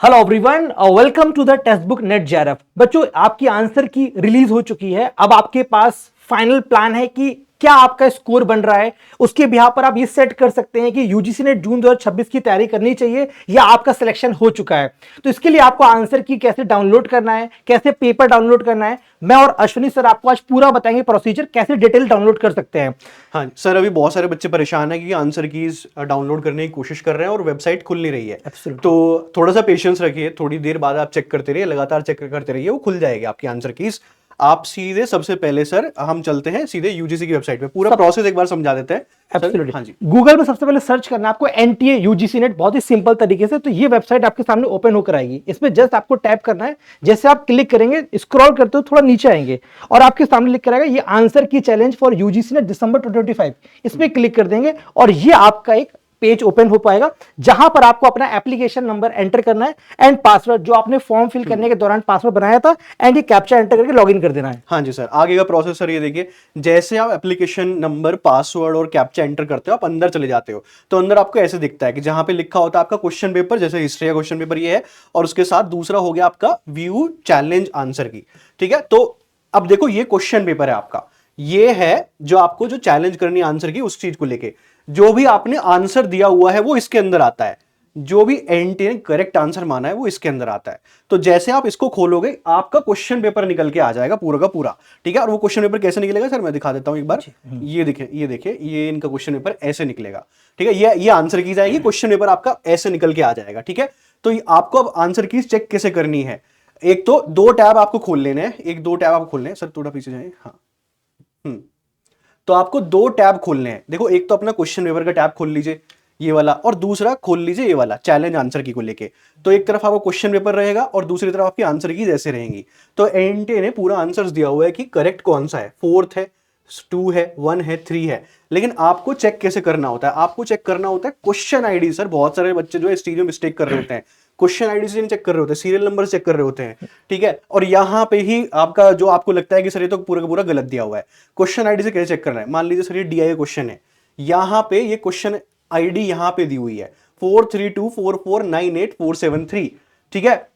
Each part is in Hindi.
Hello everyone, welcome to the text book NET JRF. बच्चों, आपकी आंसर की रिलीज हो चुकी है। अब आपके पास फाइनल प्लान है कि क्या आपका स्कोर बन रहा है। उसके बिहार पर आप ये सेट कर सकते हैं कि यूजीसी नेट जून 2026 की तैयारी करनी चाहिए या आपका सिलेक्शन हो चुका है। तो इसके लिए आपको आंसर की कैसे डाउनलोड करना है, कैसे पेपर डाउनलोड करना है, मैं और अश्विनी सर आपको आज पूरा बताएंगे प्रोसीजर, कैसे डिटेल डाउनलोड कर सकते हैं। हाँ सर, अभी बहुत सारे बच्चे परेशान हैं कि आंसर कीज डाउनलोड करने की कोशिश कर रहे हैं और वेबसाइट खुल नहीं रही है। Absolutely. तो थोड़ा सा पेशेंस रखिए, थोड़ी देर बाद आप चेक करते रहिए, लगातार चेक करते रहिए, वो खुल जाएगी आपकी आंसर कीज। आप सीधे सबसे पहले सर हम चलते हैं सीधे यूजीसी की वेबसाइट पे, पूरा प्रोसेस एक बार समझा देते हैं। एब्सोल्युटली। हाँ जी, गूगल में सबसे पहले सर्च करना है आपको एनटीए यूजीसी नेट, बहुत ही सिंपल तरीके से। तो ये वेबसाइट आपके सामने ओपन होकर आएगी। इसमें जस्ट आपको टैप करना है। जैसे आप क्लिक करेंगे, स्क्रॉल करते हो थोड़ा नीचे आएंगे और आपके सामने लिख कर आएगा ये आंसर की चैलेंज फॉर यूजीसी नेट दिसंबर 2025। इस पर क्लिक कर देंगे और ये आपका एक पेज ओपन हो पाएगा जहां पर आपको अपना एप्लीकेशन नंबर एंटर करना है एंड पासवर्ड, जो आपने फॉर्म फिल करने के दौरान पासवर्ड बनाया था, एंड ये कैप्चा एंटर करके लॉगिन कर देना है। हाँ जी सर, आगे का प्रोसेस सर ये देखिए, जैसे आप एप्लीकेशन नंबर, पासवर्ड और कैप्चा एंटर करते हो, आप अंदर चले जाते हो तो अंदर आपको ऐसे दिखता है कि जहां पे लिखा होता है आपका क्वेश्चन पेपर, जैसे हिस्ट्री का क्वेश्चन पेपर ये है, और उसके साथ दूसरा हो गया आपका व्यू चैलेंज आंसर की। ठीक है, तो अब देखो ये क्वेश्चन पेपर है आपका, ये है जो आपको जो चैलेंज करनी है आंसर की, उस चीज को लेके जो भी आपने आंसर दिया हुआ है वो इसके अंदर आता है, जो भी एनटी ने करेक्ट आंसर माना है वो इसके अंदर आता है। तो जैसे आप इसको खोलोगे आपका क्वेश्चन पेपर निकल के आ जाएगा पूरा का पूरा। ठीक है, और वो क्वेश्चन पेपर कैसे निकलेगा सर मैं दिखा देता हूं एक बार। ये देखिए ये इनका क्वेश्चन पेपर ऐसे निकलेगा। ठीक है, ये आंसर की जाएगी, क्वेश्चन पेपर आपका ऐसे निकल के आ जाएगा। ठीक है, तो आपको अब आंसर की चेक कैसे करनी है, एक तो दो टैब आपको खोल लेने हैं, एक दो टैब आपको खोलने हैं। सर थोड़ा पीछे जाए, हाँ। तो आपको दो टैब खोलने हैं। देखो, एक तो अपना क्वेश्चन पेपर का टैब खोल लीजिए ये वाला, और दूसरा खोल लीजिए ये वाला चैलेंज आंसर की को लेके। तो एक तरफ आपको क्वेश्चन पेपर रहेगा और दूसरी तरफ आपकी आंसर की जैसे रहेंगी। तो एनटीए ने पूरा आंसर्स दिया हुआ है कि करेक्ट कौन सा है, 4th है, 2 है, 1 है, 3 है। लेकिन आपको चेक कैसे करना होता है, आपको चेक करना होता है क्वेश्चन आईडी। सर बहुत सारे बच्चे जो है इस चीज में मिस्टेक कर रहे होते हैं, क्वेश्चन आईडी से नहीं चेक कर रहे होते, सीरियल नंबर चेक कर रहे होते हैं। ठीक है, और यहां पे ही आपका जो आपको लगता है कि सर ये तो पूरा का पूरा गलत दिया हुआ है, क्वेश्चन आईडी से कैसे चेक करना है। मान लीजिए सर ये डीआईए क्वेश्चन है, यहां पे ये क्वेश्चन आईडी यहां पे दी हुई है 4324498473। ठीक है,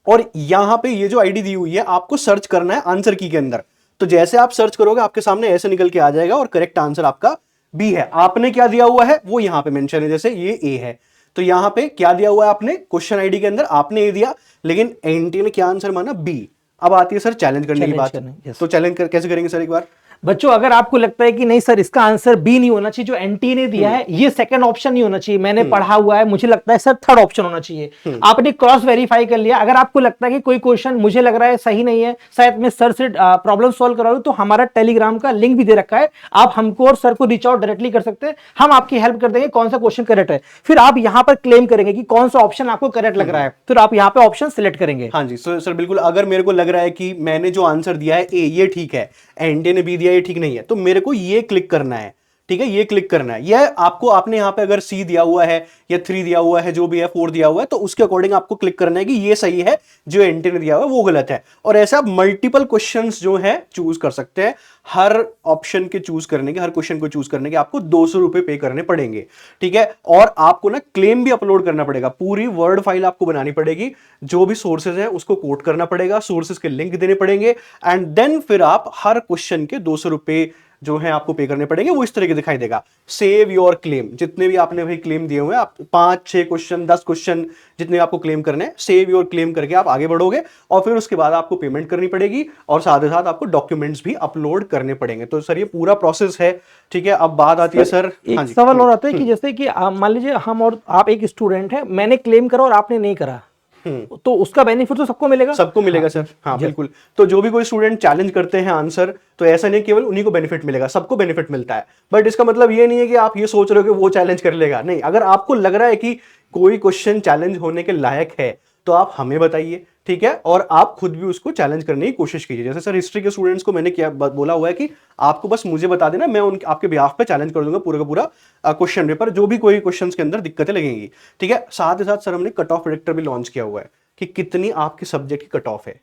और यहां पे ये जो आईडी दी हुई है आपको सर्च करना है आंसर की के अंदर। तो जैसे आप सर्च करोगे आपके सामने ऐसे निकल के आ जाएगा और करेक्ट आंसर आपका बी है। आपने क्या दिया हुआ है वो यहां पे मेंशन है, जैसे ये ए है तो यहां पे क्या दिया हुआ है आपने क्वेश्चन आईडी के अंदर, आपने ए दिया, लेकिन एनटी ने क्या आंसर माना, बी। अब आती है सर चैलेंज करने की बात। तो चैलेंज कैसे करेंगे सर एक बार। बच्चों, अगर आपको लगता है कि नहीं सर इसका आंसर बी नहीं होना चाहिए, जो एनटी ने दिया है ये सेकंड ऑप्शन नहीं होना चाहिए, मैंने पढ़ा हुआ है, मुझे लगता है सर थर्ड ऑप्शन होना चाहिए। आपने क्रॉस वेरीफाई कर लिया। अगर आपको लगता है कि कोई क्वेश्चन मुझे लग रहा है सही नहीं है, शायद मैं सर से प्रॉब्लम सॉल्व करा लूं, तो हमारा टेलीग्राम का लिंक भी दे रखा है, आप हमको और सर को रीच आउट डायरेक्टली कर सकते हैं, हम आपकी हेल्प कर देंगे कौन सा क्वेश्चन करेक्ट है। फिर आप यहां पर क्लेम करेंगे कि कौन सा ऑप्शन आपको करेक्ट लग रहा है, फिर आप यहां पर ऑप्शन सिलेक्ट करेंगे। हाँ जी सर बिल्कुल, अगर मेरे को लग रहा है कि मैंने जो आंसर दिया है ए ये ठीक है, एनटी ने बी दिया ये ठीक नहीं है, तो मेरे को ये क्लिक करना है। ठीक है, ये क्लिक करना है। यह आपको आपने यहां पे अगर सी दिया हुआ है या 3 दिया हुआ है, जो भी है 4 दिया हुआ है, तो उसके अकॉर्डिंग आपको क्लिक करना है कि ये सही है, जो एनटी ने दिया हुआ है वो गलत है। और ऐसा आप मल्टीपल क्वेश्चंस जो है चूज कर सकते हैं। हर ऑप्शन के चूज करने के, हर क्वेश्चन को चूज करने के आपको 200 रुपए पे करने पड़ेंगे। ठीक है, और आपको ना क्लेम भी अपलोड करना पड़ेगा, पूरी वर्ड फाइल आपको बनानी पड़ेगी, जो भी सोर्सेज है उसको कोट करना पड़ेगा, सोर्सेज के लिंक देने पड़ेंगे, एंड देन फिर आप हर क्वेश्चन के 200 रुपए जो है आपको पे करने पड़ेंगे। वो इस तरह के दिखाई देगा, सेव योर क्लेम। जितने भी आपने भाई क्लेम दिए हुए हैं, आप 5-6 क्वेश्चन 10 क्वेश्चन जितने आपको क्लेम करने हैं, सेव योर क्लेम करके आप आगे बढ़ोगे और फिर उसके बाद आपको पेमेंट करनी पड़ेगी और साथ ही साथ आपको डॉक्यूमेंट्स भी अपलोड करने पड़ेंगे। तो सर ये पूरा प्रोसेस है। ठीक है, अब बात आती है सर, एक सवाल और आता है कि जैसे कि मान लीजिए हम और आप एक स्टूडेंट है, मैंने क्लेम करा और आपने नहीं करा, तो उसका बेनिफिट तो सबको मिलेगा। सबको मिलेगा सर, हाँ बिल्कुल। तो जो भी कोई स्टूडेंट चैलेंज करते हैं आंसर, तो ऐसा नहीं केवल उन्हीं को बेनिफिट मिलेगा, सबको बेनिफिट मिलता है। बट इसका मतलब ये नहीं है कि आप ये सोच रहे हो कि वो चैलेंज कर लेगा, नहीं। अगर आपको लग रहा है कि कोई क्वेश्चन चैलेंज होने के लायक है तो आप हमें बताइए। ठीक है, और आप खुद भी उसको चैलेंज करने की कोशिश कीजिए। जैसे सर हिस्ट्री के स्टूडेंट्स को मैंने क्या बोला हुआ है कि आपको बस मुझे बता देना, मैं आपके बिहाफ पे चैलेंज कर दूंगा पूरा का पूरा क्वेश्चन पेपर, जो भी कोई क्वेश्चन के अंदर दिक्कतें लगेंगी। ठीक है, साथ ही साथ सर हमने कट ऑफ प्रेडिक्टर भी लॉन्च किया हुआ है कि कितनी आपके सब्जेक्ट की कट ऑफ है।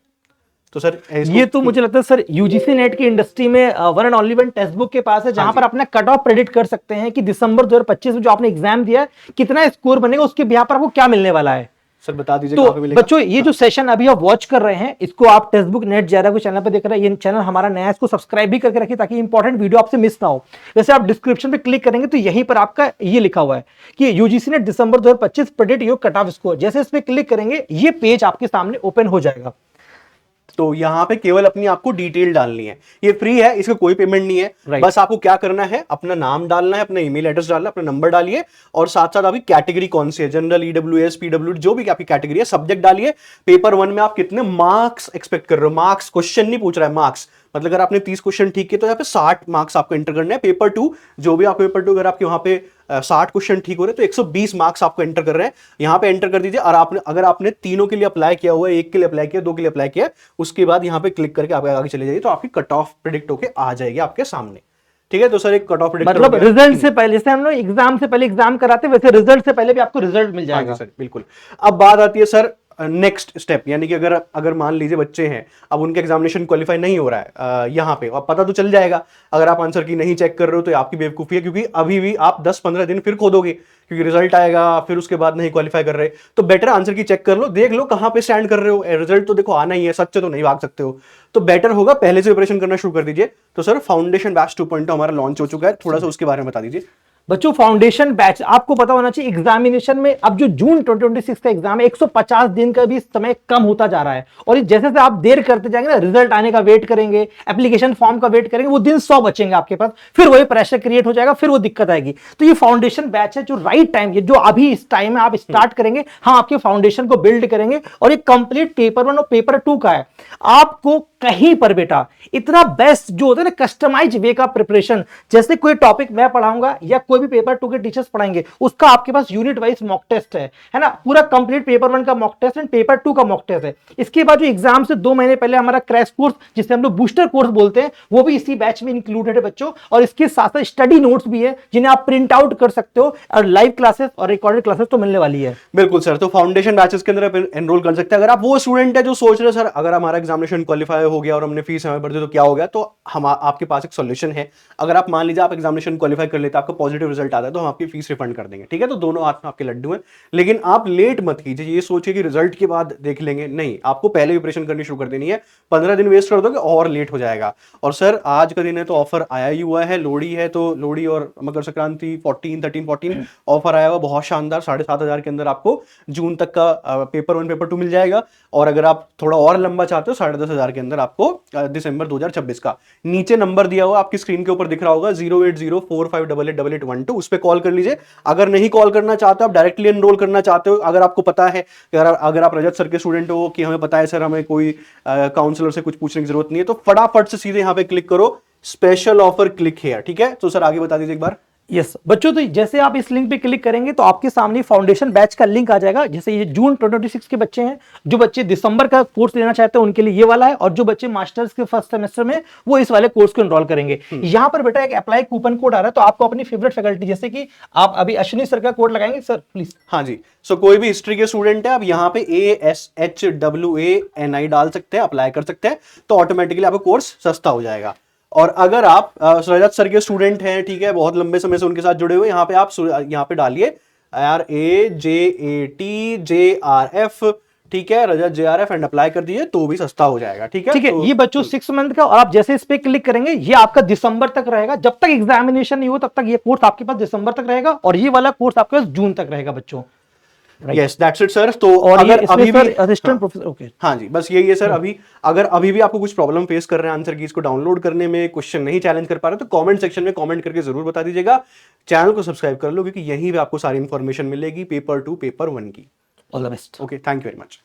तो सर ये तो मुझे लगता है सर यूजीसी नेट की इंडस्ट्री में one and only one text book के पास है, जहां पर अपना कट ऑफ प्रेडिक्ट कर सकते हैं कि दिसंबर 2025 में जो आपने एग्जाम दिया कितना स्कोर बनेगा, उसके बिहार पर आपको क्या मिलने वाला है। सर बता दीजिए तो कहाँ पे मिलेगा? बच्चों ये जो सेशन अभी आप वॉच कर रहे हैं, इसको आप टेक्स्टबुक नेट ज्यादा को चैनल पे देख रहे हैं, ये चैनल हमारा नया है, इसको सब्सक्राइब भी करके रखिए ताकि इंपॉर्टेंट वीडियो आपसे मिस ना हो। जैसे आप डिस्क्रिप्शन पे क्लिक करेंगे तो यहीं पर आपका ये लिखा हुआ है कि यूजीसी ने दिसंबर 2025 predict your cut off score. जैसे इस पे क्लिक करेंगे ये पेज आपके सामने ओपन हो जाएगा। तो यहाँ पे केवल अपनी आपको डिटेल डालनी है, ये फ्री है, इसका कोई पेमेंट नहीं है। Right. बस आपको क्या करना है, अपना नाम डालना है, अपना ईमेल एड्रेस डालना है, अपना नंबर डालिए और साथ साथ आपकी कैटेगरी कौन सी है, जनरल, ईडब्ल्यूएस, पीडब्ल्यू, जो भी आपकी कैटेगरी है, सब्जेक्ट डालिए। पेपर 1 में आप कितने मार्क्स एक्सपेक्ट कर रहे हो, मार्क्स, क्वेश्चन नहीं पूछ रहा है, मार्क्स। मतलब अगर आपने 30 क्वेश्चन ठीक किए तो यहाँ पे 60 मार्क्स आपको एंटर करने हैं। पेपर 2 जो भी आपको पेपर 2 अगर आपके वहां पे 60 क्वेश्चन ठीक हो रहे हैं तो 120 मार्क्स आपको एंटर कर रहे हैं, यहाँ पे एंटर कर दीजिए। और आपने अगर आपने तीनों के लिए अप्लाई किया हुआ है, एक के लिए अप्लाई किया, 2 के लिए अप्लाई किया, उसके बाद यहाँ पे क्लिक करके आप आगे चले जाइए तो आपकी कट ऑफ प्रेडिक्ट होके आ जाएगी आपके सामने। ठीक है, तो सर एक कट ऑफ प्रेडिक्ट मतलब रिजल्ट से पहले, जैसे हम लोग एग्जाम से पहले एग्जाम कराते हैं, वैसे रिजल्ट से पहले भी आपको रिजल्ट मिल जाएगा। सर बिल्कुल। अब बात आती है सर नेक्स्ट स्टेप, यानी कि अगर मान लीजिए बच्चे हैं, अब उनका एग्जामिनेशन क्वालिफाई नहीं हो रहा है यहाँ पे, अब पता तो चल जाएगा अगर आप आंसर की नहीं चेक कर रहे हो तो ये आपकी बेवकूफी है, क्योंकि अभी भी आप 10-15 दिन फिर खोदोगे, क्योंकि रिजल्ट आएगा, फिर उसके बाद नहीं क्वालिफाई कर रहे। तो बेटर आंसर की चेक कर लो, देख लो कहाँ पे स्टैंड कर रहे हो, रिजल्ट तो देखो आना ही है, सच से तो नहीं भाग सकते हो। तो बेटर होगा पहले से प्रिपरेशन करना शुरू कर दीजिए। तो सर फाउंडेशन बैच 2.0 हमारा लॉन्च हो चुका है, थोड़ा सा उसके बारे में बता दीजिए। बच्चों फाउंडेशन बैच आपको पता होना चाहिए, एग्जामिनेशन में अब जो जून 2026 का एग्जाम है, 150 दिन का भी समय कम होता जा रहा है। और जैसे जैसे आप देर करते जाएंगे ना, रिजल्ट आने का वेट करेंगे, एप्लीकेशन फॉर्म का वेट करेंगे, वो दिन 100 बचेंगे आपके पास, फिर वही प्रेशर क्रिएट हो जाएगा, फिर वो दिक्कत आएगी। तो ये फाउंडेशन बैच है जो राइट टाइम, जो अभी इस टाइम में आप स्टार्ट करेंगे, हम आपके फाउंडेशन को बिल्ड करेंगे। और ये कंप्लीट पेपर 1 और पेपर 2 का है। आपको कहीं पर बेटा इतना बेस्ट जो होता है ना, कस्टमाइज वे का प्रिपरेशन, जैसे कोई टॉपिक मैं पढ़ाऊंगा या कोई भी पेपर 2 के टीचर्स पढ़ाएंगे, उसका आपके पास यूनिट वाइज मॉक टेस्ट है ना, पूरा कंप्लीट पेपर 1 का मॉक टेस्ट एंड पेपर 2 का मॉक टेस्ट है। इसके बाद जो एग्जाम से 2 महीने पहले हमारा क्रैश कोर्स, जिसे हम लोग बूस्टर कोर्स बोलते हैं, वो भी इसी बैच में इंक्लूडेड है बच्चों। और इसके साथ साथ स्टडी नोट्स भी है जिन्हें आप प्रिंट आउट कर सकते हो, और लाइव क्लासेस और रिकॉर्डेड क्लासेस तो मिलने वाली है। बिल्कुल सर, तो फाउंडेशन बैचेस के अंदर एनरोल कर सकते हैं। अगर आप वो स्टूडेंट है जो सोच रहे हैं सर अगर हमारा एग्जामिनेशन क्वालिफाई हो गया और हमने फीस हमें भर दी तो क्या हो गया, तो हम आपके पास एक सॉल्यूशन है। अगर आप मान लीजिए आप एग्जामिनेशन क्वालिफाई कर लेते हैं, आपका पॉजिटिव रिजल्ट आता है, तो हम आपकी फीस रिफंड कर देंगे। ठीक है, तो दोनों हाथ में आपके लड्डू हैं। लेकिन आप लेट मत कीजिए, ये सोचिए कि रिजल्ट के बाद देख लेंगे, नहीं, आपको पहले प्रिपरेशन करनी शुरू कर देनी है। 15 दिन वेस्ट कर दोगे और लेट हो जाएगा। और सर आज का दिन है तो ऑफर आया ही हुआ है, लोहड़ी है तो लोहड़ी और मकर संक्रांति 14 ऑफर आया हुआ, बहुत शानदार। 7,500 के अंदर आपको जून तक का पेपर 1 पेपर 2 मिल जाएगा। और अगर आप थोड़ा और लंबा चाहते हो 10,500 के अंदर आपको दिसंबर 2026 का, नीचे नंबर दिया हुआ आपकी स्क्रीन के ऊपर दिख रहा होगा 08045888812, उस पर कॉल कर लीजिए। अगर नहीं कॉल करना चाहते हो, आप डायरेक्टली एनरोल करना चाहते हो, अगर आपको पता है अगर आप रजत सर के स्टूडेंट हो कि हमें पता है सर हमें कोई काउंसलर से कुछ पूछने की जरूरत नहीं है, तो फटाफट से सीधे यहाँ पे क्लिक करो, स्पेशल ऑफर क्लिक हियर। ठीक है, तो सर आगे बता दीजिए एक बार। यस बच्चों, तो जैसे आप इस लिंक पे क्लिक करेंगे तो आपके सामने फाउंडेशन बैच का लिंक आ जाएगा। जैसे ये जून 2026 के बच्चे हैं, जो बच्चे दिसंबर का कोर्स लेना चाहते हैं उनके लिए ये वाला है, और जो बच्चे मास्टर्स के फर्स्ट सेमेस्टर में वो इस वाले कोर्स को एनरोल करेंगे। यहाँ पर बेटा एक अप्लाई कूपन कोड आ रहा है, तो आपको अपनी फेवरेट फैकल्टी, जैसे कि आप अभी अश्विनी सर का कोड लगाएंगे सर प्लीज। हाँ जी, सो कोई भी हिस्ट्री के स्टूडेंट है, आप यहाँ पे ASHWANI डाल सकते हैं, अप्लाई कर सकते हैं, तो ऑटोमेटिकली आपका कोर्स सस्ता हो जाएगा। और अगर आप रजत सर के स्टूडेंट हैं, ठीक है, बहुत लंबे समय से उनके साथ जुड़े हुए, यहाँ पे आप यहाँ पे डालिए RAJATJRF, ठीक है, रजत JRF, एंड अप्लाई कर दीजिए तो भी सस्ता हो जाएगा। ठीक है, ठीक है, तो ये बच्चों 6 मंथ का, और आप जैसे इस पे क्लिक करेंगे ये आपका दिसंबर तक रहेगा। जब तक एग्जामिनेशन नहीं हो तब तक ये कोर्स आपके पास दिसंबर तक रहेगा, और ये वाला कोर्स आपके पास जून तक रहेगा बच्चों। Yes that's it sir. तो और अगर अभी भी असिस्टेंट प्रोफेसर, ओके, हाँ जी, बस यही है सर। अगर अभी भी आपको कुछ प्रॉब्लम फेस कर रहे हैं आंसर कीज को डाउनलोड करने में, क्वेश्चन नहीं चैलेंज कर पा रहे, तो कमेंट सेक्शन में कमेंट करके जरूर बता दीजिएगा। चैनल को सब्सक्राइब कर लो, क्योंकि यहीं पे आपको सारी इंफॉर्मेशन मिलेगी पेपर 2 पेपर 1 की। All the best. Okay, thank you very much.